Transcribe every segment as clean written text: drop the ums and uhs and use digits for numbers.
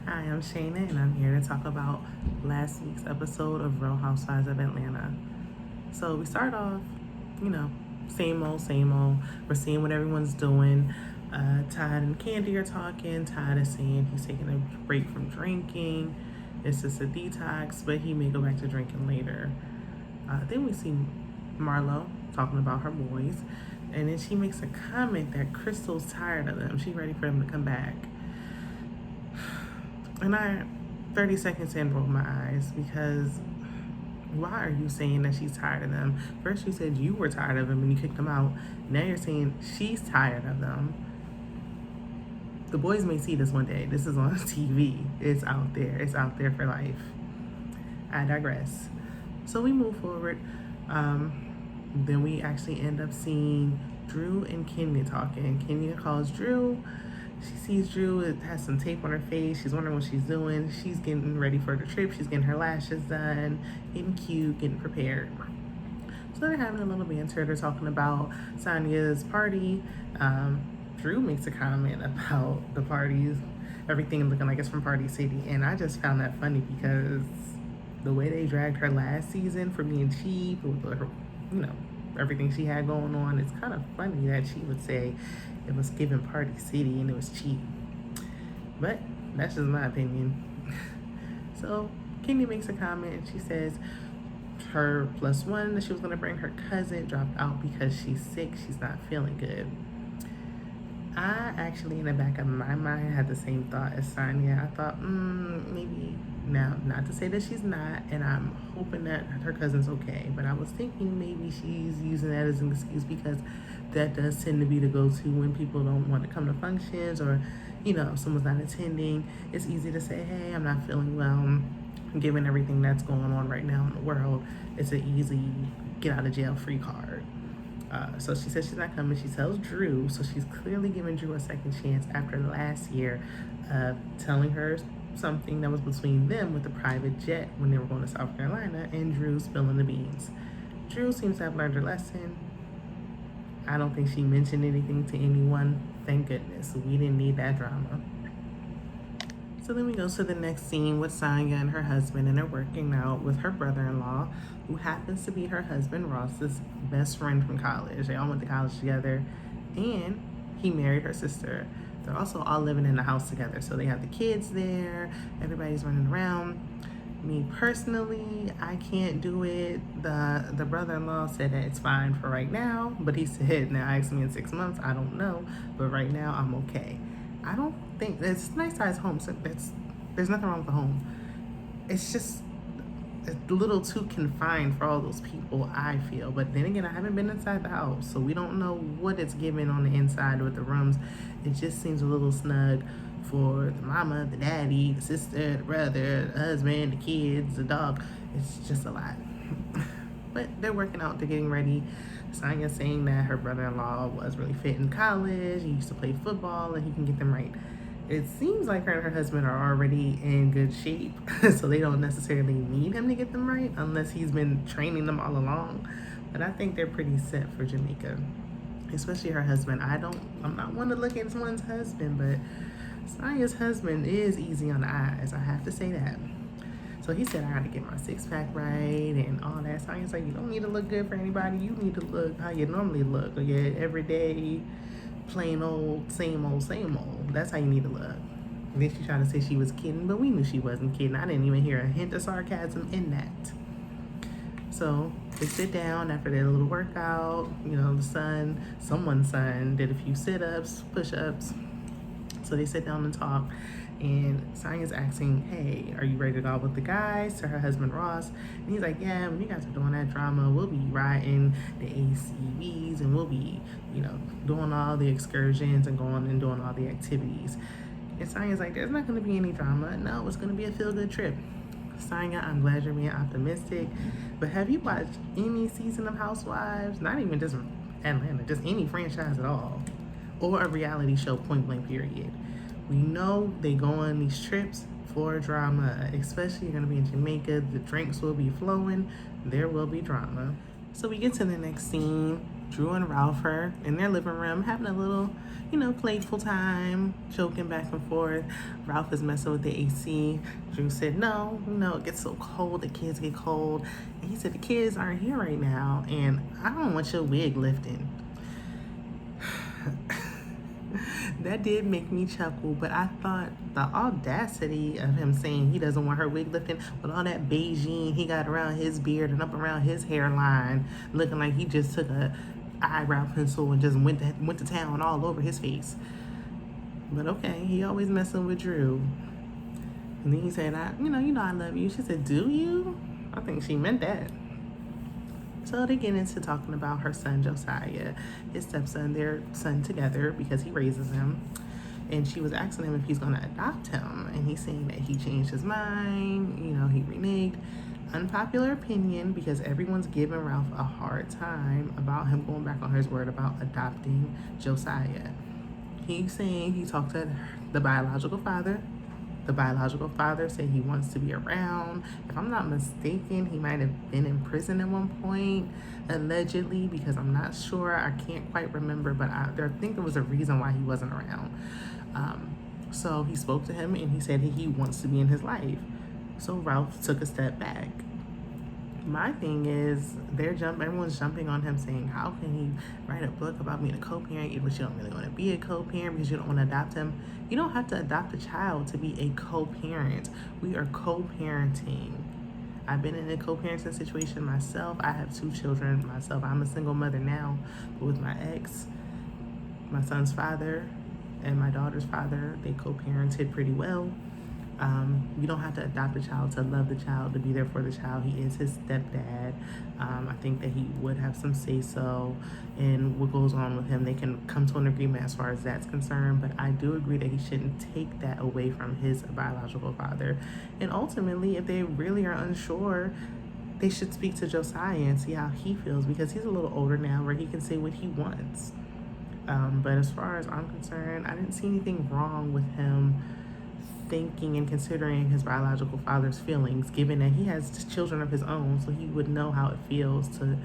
Hi, I'm Shayna, and I'm here to talk about last week's episode of Real Housewives of Atlanta. So we start off, you know, same old, same old. We're seeing what everyone's doing. Todd and Kandi are talking. Todd is saying he's taking a break from drinking. It's just a detox, but he may go back to drinking later. Then we see Marlo talking about her boys, and then she makes a comment that Crystal's tired of them. She's ready for them to come back. And I 30 seconds in rolled my eyes because why are you saying that she's tired of them? First you said you were tired of them and you kicked them out. Now you're saying she's tired of them. The boys may see this one day. This is on TV. It's out there. It's out there for life. I digress. So we move forward. Then we actually end up seeing Drew and Kenya talking. Kenya calls Drew. She sees Drew, it has some tape on her face. She's wondering what she's doing. She's getting ready for the trip. She's getting her lashes done, getting cute, getting prepared. So they're having a little banter. They're talking about Sonya's party. Drew makes a comment about the parties, everything looking like it's from Party City. And I just found that funny because the way they dragged her last season for being cheap, with her, everything she had going on, it's kind of funny that she would say it was given Party City and it was cheap. But that's just my opinion. So Kenya makes a comment. She says her +1 that she was going to bring her cousin dropped out because she's sick. She's not feeling good. I actually, in the back of my mind, had the same thought as Sonya. I thought, maybe now, not to say that she's not, and I'm hoping that her cousin's okay, but I was thinking maybe she's using that as an excuse because that does tend to be the go-to when people don't want to come to functions or, if someone's not attending. It's easy to say, hey, I'm not feeling well. Given everything that's going on right now in the world, it's an easy get out of jail free card. So she says she's not coming. She tells Drew, so she's clearly giving Drew a second chance after last year, telling her something that was between them with the private jet when they were going to South Carolina, and Drew spilling the beans. Drew seems to have learned her lesson. I don't think she mentioned anything to anyone. Thank goodness. We didn't need that drama. So then we go to the next scene with Sonya and her husband, and they're working out with her brother-in-law, who happens to be her husband Ross's best friend from college. They all went to college together, and he married her sister. They're also all living in the house together, so they have the kids there. Everybody's running around. Me personally, I can't do it. The brother-in-law said that it's fine for right now, but he said, now ask me in 6 months, I don't know, but right now I'm okay. I don't think it's a nice size home, so there's nothing wrong with the home. It's just a little too confined for all those people, I feel. But then again, I haven't been inside the house, so we don't know what it's giving on the inside with the rooms. It just seems a little snug for the mama, the daddy, the sister, the brother, the husband, the kids, the dog. It's just a lot. But they're working out, they're getting ready. Sonya's saying that her brother-in-law was really fit in college. He used to play football and he can get them right. It seems like her and her husband are already in good shape, so they don't necessarily need him to get them right unless he's been training them all along. But I think they're pretty set for Jamaica, especially her husband. I'm not one to look at someone's husband, but Sonya's husband is easy on the eyes. I have to say that. So he said, I gotta get my six-pack right and all that. Sonya's like, you don't need to look good for anybody. You need to look how you normally look, or your everyday, plain old, same old, same old. That's how you need to look. And then she tried to say she was kidding, but we knew she wasn't kidding. I didn't even hear a hint of sarcasm in that. So they sit down after their little workout. Someone's son did a few sit-ups, push-ups. So they sit down and talk. And Sonya's asking, hey, are you ready to go out with the guys? To her husband, Ross. And he's like, yeah, when you guys are doing that drama, we'll be riding the ACVs and we'll be, doing all the excursions and going and doing all the activities. And Sonya's like, there's not going to be any drama. No, it's going to be a feel-good trip. Sonya, I'm glad you're being optimistic. But have you watched any season of Housewives? Not even just Atlanta, just any franchise at all. Or a reality show, point blank, period. We know they go on these trips for drama, especially you're going to be in Jamaica. The drinks will be flowing. There will be drama. So we get to the next scene. Drew and Ralph are in their living room having a little, playful time, joking back and forth. Ralph is messing with the AC. Drew said, no, it gets so cold, the kids get cold. And he said, the kids aren't here right now, and I don't want your wig lifting. That did make me chuckle, but I thought the audacity of him saying he doesn't want her wig lifting with all that Beijing he got around his beard and up around his hairline, looking like he just took a eyebrow pencil and just went to town all over his face. But okay, he always messing with Drew. And then he said, I love you. She said, do you? I think she meant that. So they get into talking about her son, Josiah, his stepson, their son together because he raises him. And she was asking him if he's going to adopt him. And he's saying that he changed his mind, he reneged. Unpopular opinion, because everyone's giving Ralph a hard time about him going back on his word about adopting Josiah. He's saying he talked to the biological father. The biological father said he wants to be around. If I'm not mistaken, he might have been in prison at one point, allegedly, because I'm not sure. I can't quite remember, but I think there was a reason why he wasn't around. So he spoke to him and he said he wants to be in his life. So Ralph took a step back. My thing is, everyone's jumping on him saying, how can he write a book about being a co-parent, but you don't really want to be a co-parent because you don't want to adopt him? You don't have to adopt a child to be a co-parent. We are co-parenting. I've been in a co-parenting situation myself. I have 2 children myself. I'm a single mother now, but with my ex, my son's father and my daughter's father, they co-parented pretty well. You don't have to adopt a child to love the child, to be there for the child. He is his stepdad. I think that he would have some say-so in what goes on with him. They can come to an agreement as far as that's concerned, but I do agree that he shouldn't take that away from his biological father. And ultimately, if they really are unsure, they should speak to Josiah and see how he feels, because he's a little older now where he can say what he wants. But as far as I'm concerned, I didn't see anything wrong with him thinking and considering his biological father's feelings, given that he has children of his own, so he would know how it feels to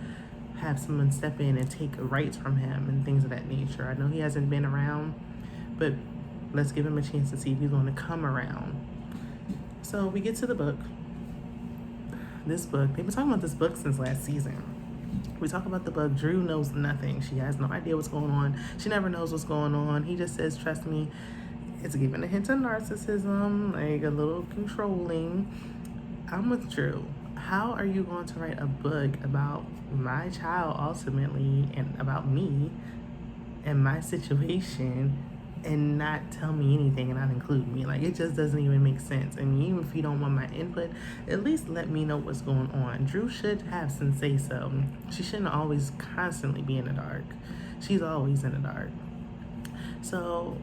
have someone step in and take rights from him and things of that nature. I know he hasn't been around, but let's give him a chance to see if he's going to come around. So we get to the book. This book, they've been talking about this book since last season. We talk about the book. Drew knows nothing. She has no idea what's going on. She never knows what's going on. He just says, trust me. It's giving a hint of narcissism, like a little controlling. I'm with Drew. How are you going to write a book about my child ultimately and about me and my situation and not tell me anything and not include me? Like, it just doesn't even make sense. I mean, even if you don't want my input, at least let me know what's going on. Drew should have some say-so. She shouldn't always constantly be in the dark. She's always in the dark. So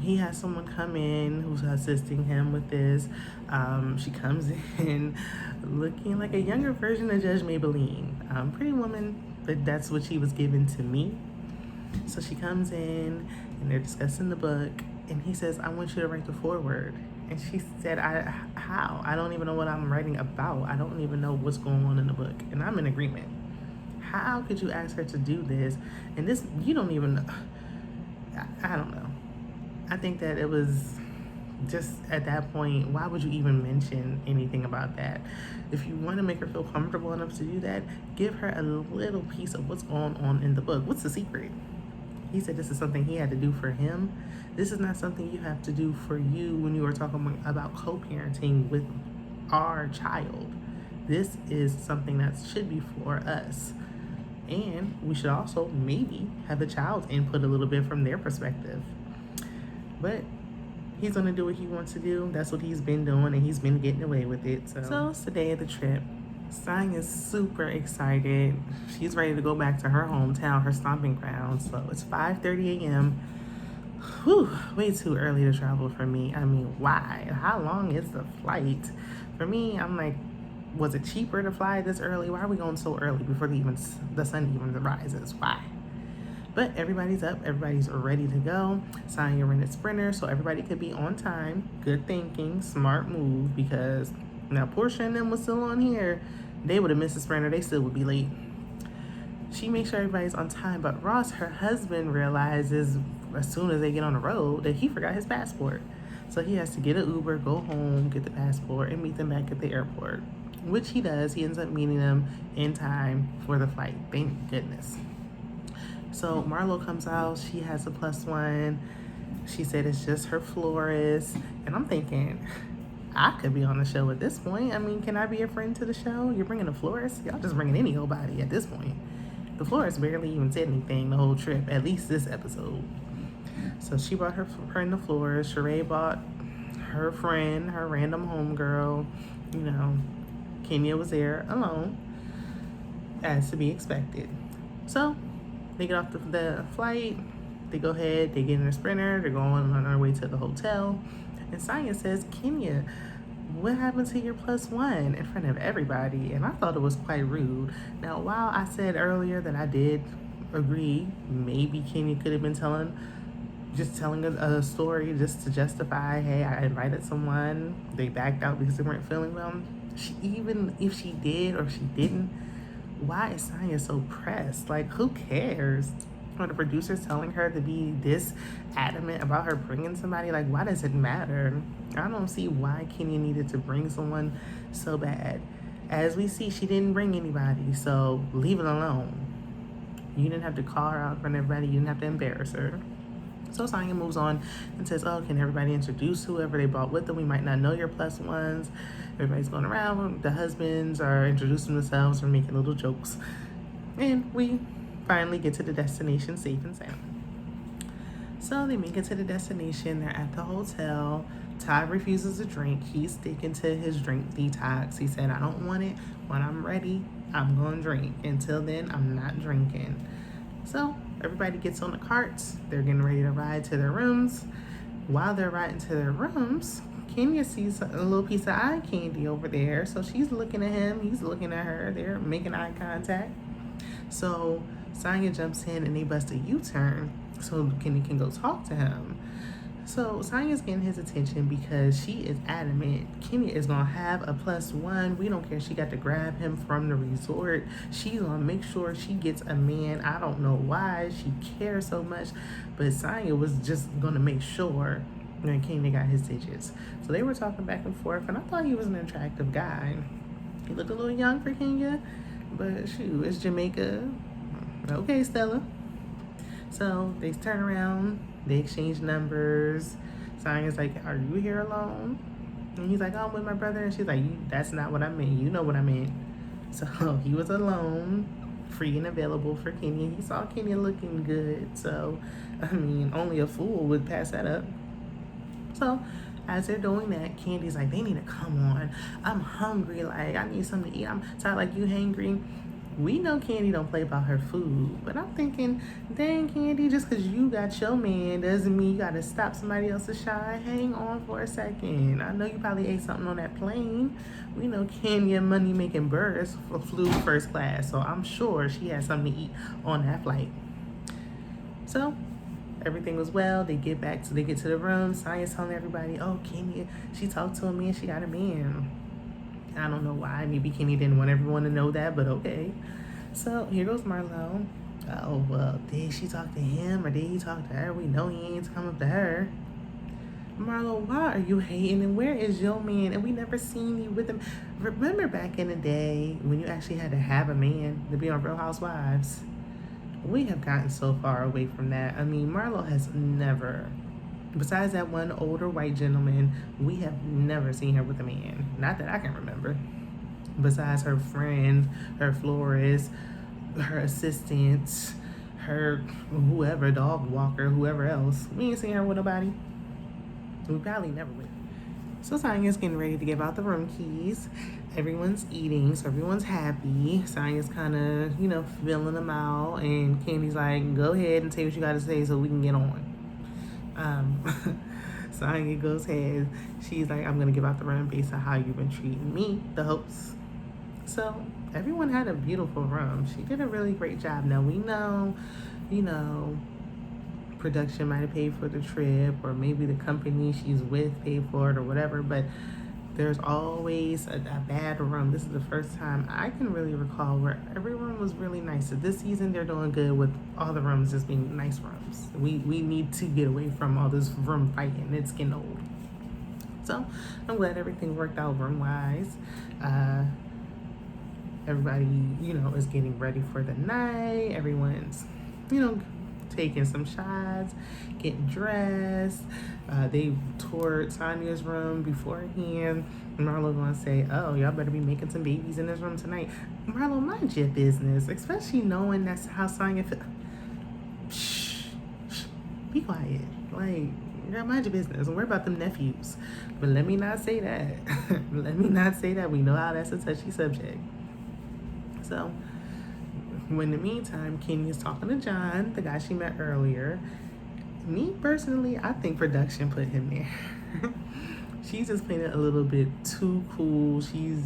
he has someone come in who's assisting him with this. She comes in looking like a younger version of Judge Maybelline. Pretty woman, but that's what she was given to me. So she comes in and they're discussing the book, and he says, I want you to write the foreword. And she said, how? I don't even know what I'm writing about. I don't even know what's going on in the book. And I'm in agreement. How could you ask her to do this? And this, you don't even know. I don't know. I think that it was just at that point, why would you even mention anything about that? If you want to make her feel comfortable enough to do that, give her a little piece of what's going on in the book. What's the secret? He said this is something he had to do for him. This is not something you have to do for you when you are talking about co-parenting with our child. This is something that should be for us. And we should also maybe have the child's input a little bit from their perspective. But he's going to do what he wants to do. That's what he's been doing, and he's been getting away with it. So it's the day of the trip. Sang is super excited. She's ready to go back to her hometown, her stomping ground. So it's 5:30 a.m. Whew, way too early to travel for me. I mean, why? How long is the flight? For me, I'm like, was it cheaper to fly this early? Why are we going so early before the sun even rises? Why? But everybody's up, everybody's ready to go. Sonya rented Sprinter, so everybody could be on time. Good thinking, smart move, because now Portia and them was still on here. They would have missed the Sprinter, they still would be late. She makes sure everybody's on time, but Ross, her husband, realizes as soon as they get on the road that he forgot his passport. So he has to get an Uber, go home, get the passport, and meet them back at the airport, which he does. He ends up meeting them in time for the flight. Thank goodness. So Marlo comes out. She has a +1. She said it's just her florist. And I'm thinking, I could be on the show at this point. I mean, can I be a friend to the show? You're bringing a florist? Y'all just bringing any old body at this point. The florist barely even said anything the whole trip, at least this episode. So she brought her friend the florist. Sheree bought her friend, her random homegirl. You know, Kenya was there alone, as to be expected. So they get off the flight. They go ahead, they get in a Sprinter. They're going on their way to the hotel. And Sonya says, Kenya, what happened to your +1 in front of everybody? And I thought it was quite rude. Now, while I said earlier that I did agree, maybe Kenya could have been telling a story just to justify, hey, I invited someone, they backed out because they weren't feeling well. Even if she did or she didn't, why is Sonya so pressed? Like, who cares? Or the producers telling her to be this adamant about her bringing somebody, like, why does it matter? I don't see why Kenya needed to bring someone so bad. As we see, she didn't bring anybody, so leave it alone. You didn't have to call her out in front of everybody. You didn't have to embarrass her. So Sonya moves on and says, oh, can everybody introduce whoever they brought with them? We might not know your +1s. Everybody's going around. The husbands are introducing themselves and making little jokes. And we finally get to the destination safe and sound. So they make it to the destination. They're at the hotel. Todd refuses to drink. He's sticking to his drink detox. He said, I don't want it. When I'm ready, I'm going to drink. Until then, I'm not drinking. So everybody gets on the carts. They're getting ready to ride to their rooms. While they're riding to their rooms, Kenya sees a little piece of eye candy over there. So she's looking at him. He's looking at her. They're making eye contact. So Sonya jumps in and they bust a U-turn so Kenya can go talk to him. So Sonya's getting his attention because she is adamant Kenya is gonna have a +1. We don't care. She got to grab him from the resort. She's gonna make sure she gets a man. I don't know why she cares so much, but Sonya was just gonna make sure that Kenya got his digits. So they were talking back and forth, and I thought he was an attractive guy. He looked a little young for Kenya, but shoot, it's Jamaica. Okay, Stella. So they turn around, they exchange numbers. Sonya's like, are you here alone? And he's like, oh, I'm with my brother. And she's like, that's not what I meant. You know what I meant. So he was alone, free and available for Kenya. He saw Kenya looking good. So, I mean, only a fool would pass that up. So as they're doing that, Candy's like, they need to come on. I'm hungry. Like, I need something to eat. I'm tired. Like, you hangry? We know Kandi don't play about her food, but I'm thinking, dang, Kandi, just because you got your man doesn't mean you got to stop somebody else's shine. Hang on for a second. I know you probably ate something on that plane. We know Kenya money-making birds flew first class, so I'm sure she had something to eat on that flight. So everything was well. They get to the room. Sonya's telling everybody, oh, Kenya, she talked to a man. She got a man. I don't know why. Maybe Kenya didn't want everyone to know that, but okay. So here goes Marlo. Oh, well, did she talk to him or did he talk to her? We know he ain't come up to her. Marlo, why are you hating? And where is your man? And we never seen you with him. Remember back in the day when you actually had to have a man to be on Real Housewives? We have gotten so far away from that. I mean, Marlo has never, besides that one older white gentleman, we have never seen her with a man. Not that I can remember. Besides her friend, her florist, her assistant, her whoever, dog walker, whoever else. We ain't seen her with nobody. We probably never will. So Sonya's getting ready to give out the room keys. Everyone's eating, so everyone's happy. Sonya's kind of, filling them out. And Candy's like, go ahead and say what you got to say so we can get on. Sonya goes ahead. She's like, I'm going to give out the room based on how you've been treating me, the host. So everyone had a beautiful room. She did a really great job. Now we know, production might have paid for the trip or maybe the company she's with paid for it or whatever, but There's always a bad room. This is the first time I can really recall where every room was really nice. So this season they're doing good with all the rooms just being nice rooms. We need to get away from all this room fighting. It's getting old. So I'm glad everything worked out room wise. Everybody, is getting ready for the night. Everyone's, taking some shots, getting dressed. They toured Tanya's room beforehand. Marlo gonna say, "Oh, y'all better be making some babies in this room tonight." Marlo, mind your business, especially knowing that's how Tanya feels. Shh, be quiet. Like, girl, mind your business. Don't worry about them nephews. But let me not say that. Let me not say that. We know how that's a touchy subject. So, in the meantime, Kenya's talking to John, the guy she met earlier. Me personally, I think production put him there. She's just playing it a little bit too cool. She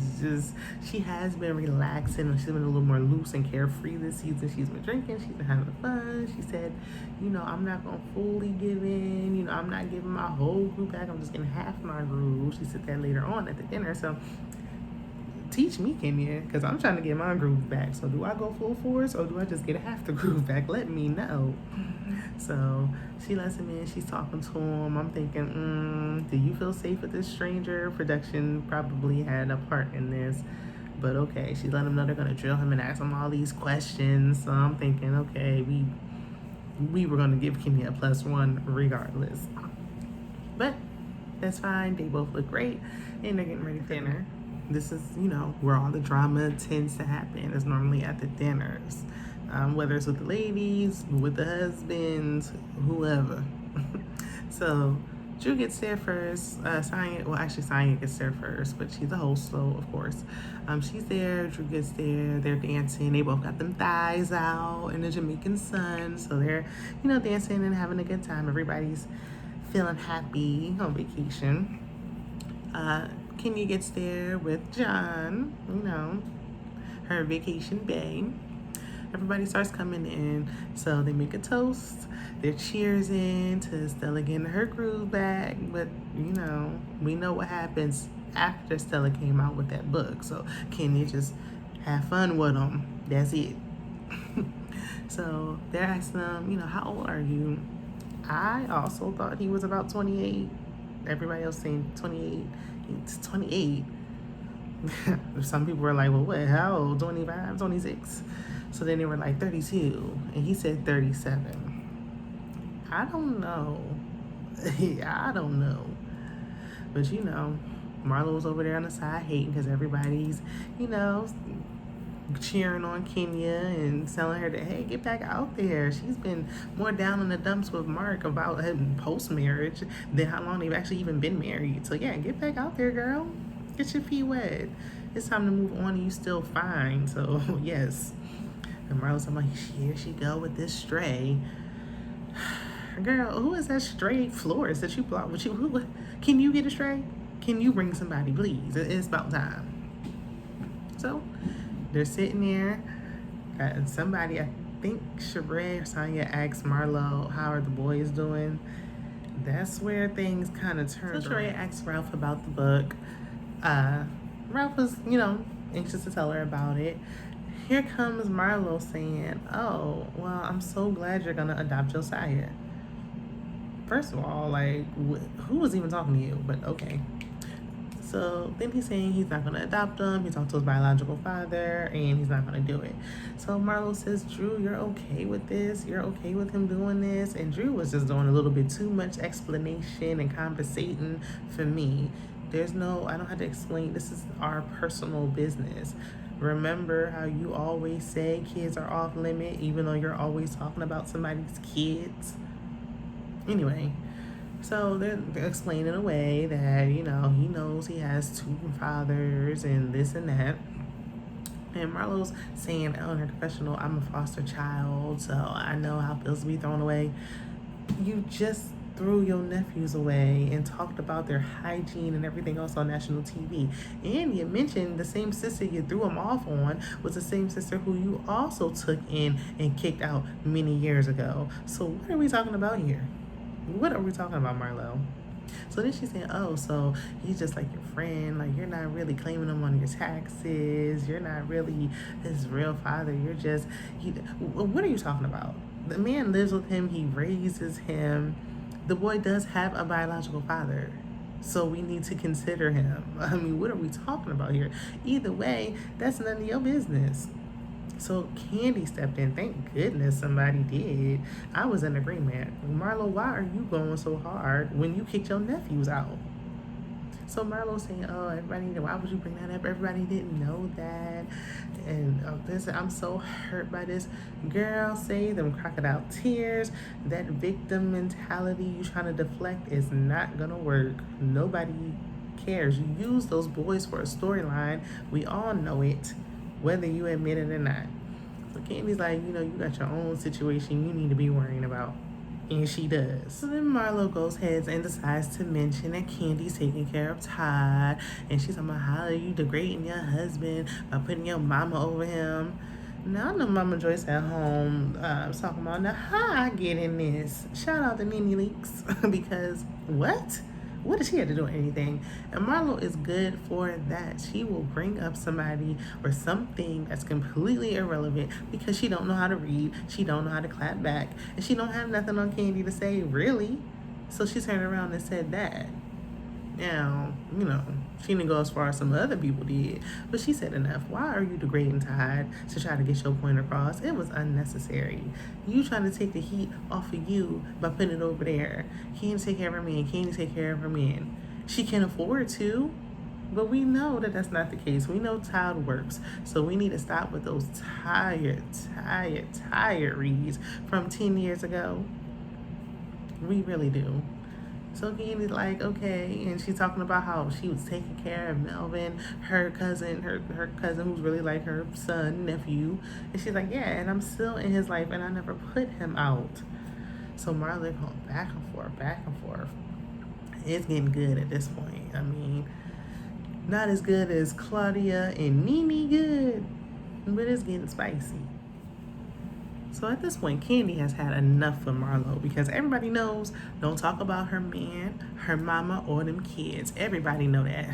has been relaxing. She's been a little more loose and carefree this season. She's been drinking. She's been having fun. She said, I'm not going to fully give in. I'm not giving my whole group back. I'm just getting half my groove. She said that later on at the dinner. So teach me, Kenya, because I'm trying to get my groove back. So do I go full force or do I just get half the groove back? Let me know. So she lets him in. She's talking to him. I'm thinking, do you feel safe with this stranger? Production probably had a part in this. But okay, she let him know they're going to drill him and ask him all these questions. So I'm thinking, okay, we were going to give Kenya a +1 regardless. But that's fine. They both look great. And they're getting ready for dinner. This is, where all the drama tends to happen. It's normally at the dinners. Whether it's with the ladies, with the husbands, whoever. So Drew gets there first. Sonya gets there first, but she's the host, so of course. She's there, Drew gets there, they're dancing. They both got them thighs out in the Jamaican sun. So they're, dancing and having a good time. Everybody's feeling happy on vacation. Kenya gets there with John, her vacation bae. Everybody starts coming in, so they make a toast. They're cheersing to Stella getting her groove back, but we know what happens after Stella came out with that book. So Kenya just have fun with them. That's it. So they're asking them, how old are you? I also thought he was about 28. Everybody else saying 28. It's 28. Some people were like, well, what? How old? 25, 26? So then they were like 32. And he said 37. I don't know. I don't know. But Marlo was over there on the side hating because everybody's, cheering on Kenya and telling her that, hey, get back out there. She's been more down in the dumps with Mark about him post-marriage than how long they've actually even been married. So yeah, get back out there, girl. Get your feet wet. It's time to move on and you still fine. So yes. And Marlo's like, here she go with this stray. Girl, who is that stray florist that you brought with you? Can you get a stray? Can you bring somebody, please? It's about time. So they're sitting there. Somebody, I think Sheree or Sonya asked Marlo, how are the boys doing? That's where things kind of turned. So Sheree asked Ralph about the book. Ralph was, anxious to tell her about it. Here comes Marlo saying, oh, well, I'm so glad you're going to adopt Josiah. First of all, who was even talking to you? But okay. So then he's saying he's not going to adopt him. He talked to his biological father, and he's not going to do it. So Marlo says, Drew, you're okay with this? You're okay with him doing this? And Drew was just doing a little bit too much explanation and conversating for me. I don't have to explain. This is our personal business. Remember how you always say kids are off limit, even though you're always talking about somebody's kids? Anyway. So they're explaining away that, he knows he has 2 fathers and this and that. And Marlo's saying, in her confessional, I'm a foster child, so I know how it feels to be thrown away. You just threw your nephews away and talked about their hygiene and everything else on national TV. And you mentioned the same sister you threw them off on was the same sister who you also took in and kicked out many years ago. So what are we talking about here? What are we talking about, Marlo? So then she said, oh, so he's just like your friend. Like, you're not really claiming him on your taxes. You're not really his real father. You're just, what are you talking about? The man lives with him. He raises him. The boy does have a biological father. So we need to consider him. I mean, what are we talking about here? Either way, that's none of your business. So Kandi stepped in. Thank goodness somebody did. I was in agreement. Marlo, why are you going so hard when you kicked your nephews out? So Marlo saying, oh, everybody, why would you bring that up? Everybody didn't know that. And this, I'm so hurt by this. Girl, say them crocodile tears. That victim mentality you trying to deflect is not going to work. Nobody cares. You use those boys for a storyline. We all know it, whether you admit it or not. So Kandi's like, you got your own situation you need to be worrying about. And she does. So then Marlo goes ahead and decides to mention that Kandi's taking care of Todd. And she's talking about how are you degrading your husband by putting your mama over him. Now I know Mama Joyce at home talking about, now how I get in this? Shout out to Nene Leaks because what? What does she have to do with anything? And Marlo is good for that. She will bring up somebody or something that's completely irrelevant because she don't know how to read, she don't know how to clap back, and she don't have nothing on Kandi to say, really. So she turned around and said that. Now, she didn't go as far as some other people did, but she said enough. Why are you degrading Todd to try to get your point across? It was unnecessary. You trying to take the heat off of you by putting it over there. Can't take care of her man. Can't take care of her man. She can afford to, but we know that that's not the case. We know Todd works, so we need to stop with those tired reads from 10 years ago. We really do. So Kandi's like, okay, and she's talking about how she was taking care of Melvin, her cousin who's really like her son, nephew. And she's like, yeah, and I'm still in his life and I never put him out. So Marlo going back and forth. It's getting good at this point. I mean, not as good as Claudia and Nene good, but it's getting spicy. So at this point, Kandi has had enough with Marlo because everybody knows don't talk about her man, her mama, or them kids. Everybody know that.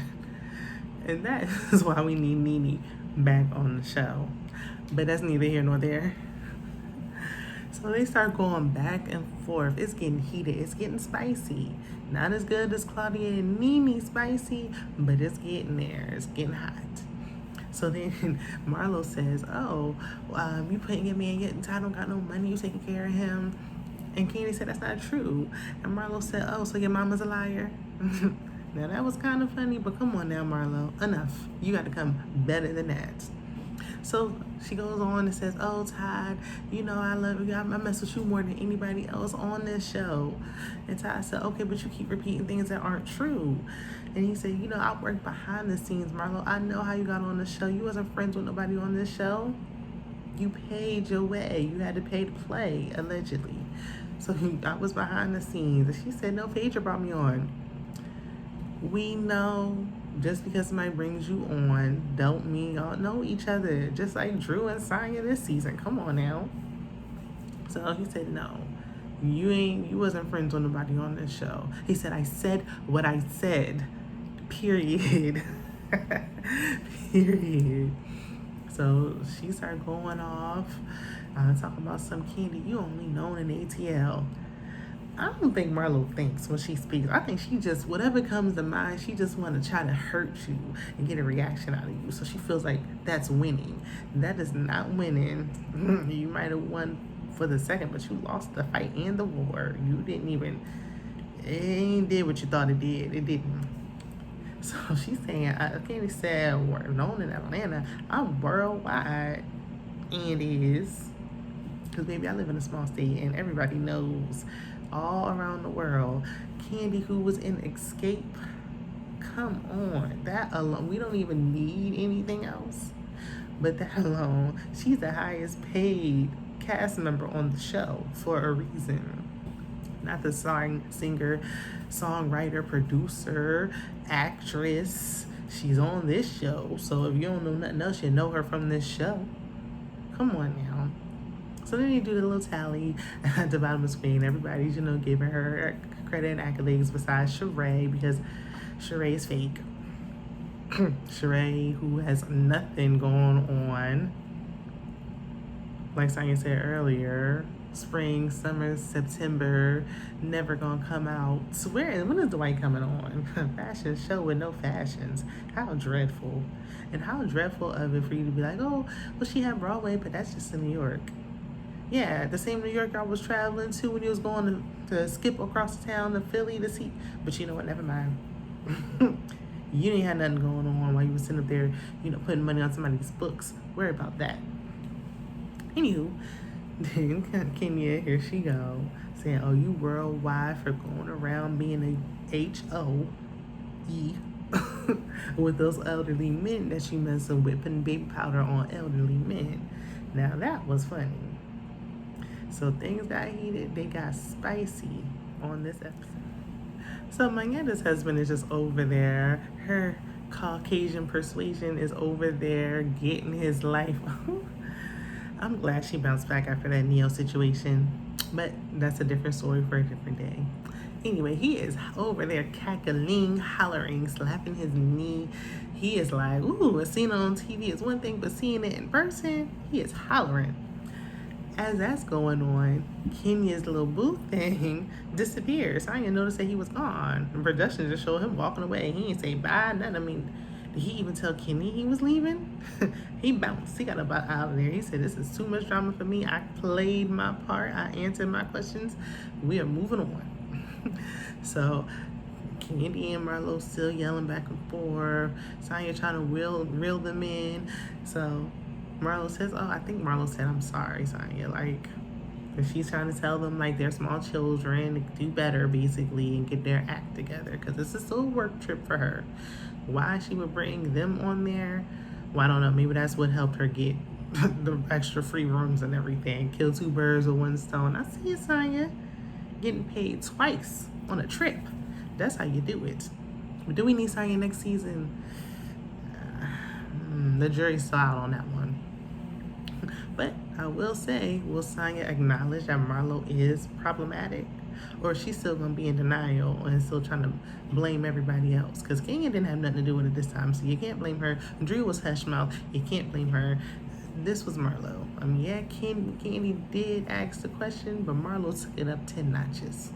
And that is why we need Nene back on the show. But that's neither here nor there. So they start going back and forth. It's getting heated. It's getting spicy. Not as good as Claudia and Nene spicy, but it's getting there. It's getting hot. So then Marlo says, oh, you putting your man yet? Todd don't got no money. You taking care of him. And Kandi said, that's not true. And Marlo said, oh, so your mama's a liar? Now, that was kind of funny, but come on now, Marlo. Enough. You got to come better than that. So she goes on and says, oh, Todd, I love you. I mess with you more than anybody else on this show. And Todd said, okay, but you keep repeating things that aren't true. And he said, I work behind the scenes, Marlo. I know how you got on the show. You wasn't friends with nobody on this show. You paid your way. You had to pay to play, allegedly. So I was behind the scenes. And she said, no, Phaedra brought me on. We know just because somebody brings you on don't mean y'all know each other. Just like Drew and Sonya this season. Come on now. So he said, no. You wasn't friends with nobody on this show. He said, I said what I said. Period. Period. So she started going off, talking about some Kandi. You only known in ATL. I don't think Marlo thinks when she speaks. I think she just, whatever comes to mind, she just want to try to hurt you and get a reaction out of you. So she feels like that's winning. That is not winning. You might have won for the second, but you lost the fight and the war. You didn't even, it ain't did what you thought it did. It didn't. So she's saying, Kandi said, we're known in Atlanta. I'm worldwide. And is. Because, baby, I live in a small state and everybody knows all around the world. Kandi, who was in Escape, come on. That alone, we don't even need anything else. But that alone, she's the highest paid cast member on the show for a reason. Not the singer, songwriter, producer, actress. She's on this show. So if you don't know nothing else, you know her from this show. Come on now. So then you do the little tally at the bottom of the screen. Everybody's, giving her credit and accolades besides Sheree, because Sheree is fake. Sheree, who has nothing going on, like Sonya said earlier, spring, summer, September, never gonna come out. So when is Dwight coming on? Fashion show with no fashions. How dreadful. And how dreadful of it for you to be like, oh, well, she had Broadway, but that's just in New York. Yeah, the same New York I was traveling to when he was going to skip across the town to Philly to see. But you know what? Never mind. You didn't have nothing going on while you were sitting up there, putting money on somebody's books. Worry about that. Anywho, then Kenya, here she go, saying, oh, you worldwide for going around being a H-O-E with those elderly men that you messing with, putting baby powder on elderly men. Now that was funny. So things got heated, they got spicy on this episode. So Mayanda's husband is just over there. Her Caucasian persuasion is over there getting his life. I'm glad she bounced back after that Neo situation, but that's a different story for a different day. Anyway, he is over there cackling, hollering, slapping his knee. He is like, ooh, seeing it on TV is one thing, but seeing it in person, he is hollering. As that's going on, Kenya's little boo thing disappears. I didn't notice that he was gone. The production just showed him walking away. He didn't say bye, nothing. I mean, did he even tell Kenya he was leaving? He bounced. He got about out of there. He said, this is too much drama for me. I played my part. I answered my questions. We are moving on. So Kandi and Marlo still yelling back and forth. Sonya trying to reel them in. So Marlo says, oh, I think Marlo said, I'm sorry, Sonya. Like, she's trying to tell them, like, they're small children, to do better, basically, and get their act together. Because this is still a work trip for her. Why she would bring them on there, well, I don't know. Maybe that's what helped her get the extra free rooms and everything. Kill two birds with one stone. I see you, Sonya. Getting paid twice on a trip. That's how you do it. But do we need Sonya next season? The jury's still out on that one. But I will say, will Sonya acknowledge that Marlo is problematic? Or is she still going to be in denial and still trying to blame everybody else? Because Kenya didn't have nothing to do with it this time, so you can't blame her. Drew was hush mouth. You can't blame her. This was Marlo. I mean, yeah, Kandi did ask the question, but Marlo took it up 10 notches.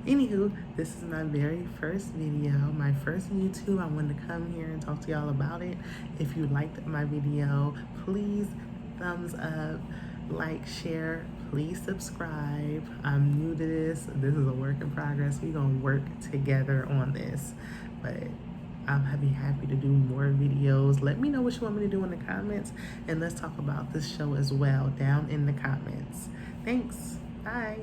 Anywho, this is my very first video, my first YouTube. I wanted to come here and talk to y'all about it. If you liked my video, please thumbs up, like, share, please subscribe. I'm new to this. This is a work in progress. We're going to work together on this. But I'll be happy to do more videos. Let me know what you want me to do in the comments. And let's talk about this show as well down in the comments. Thanks. Bye.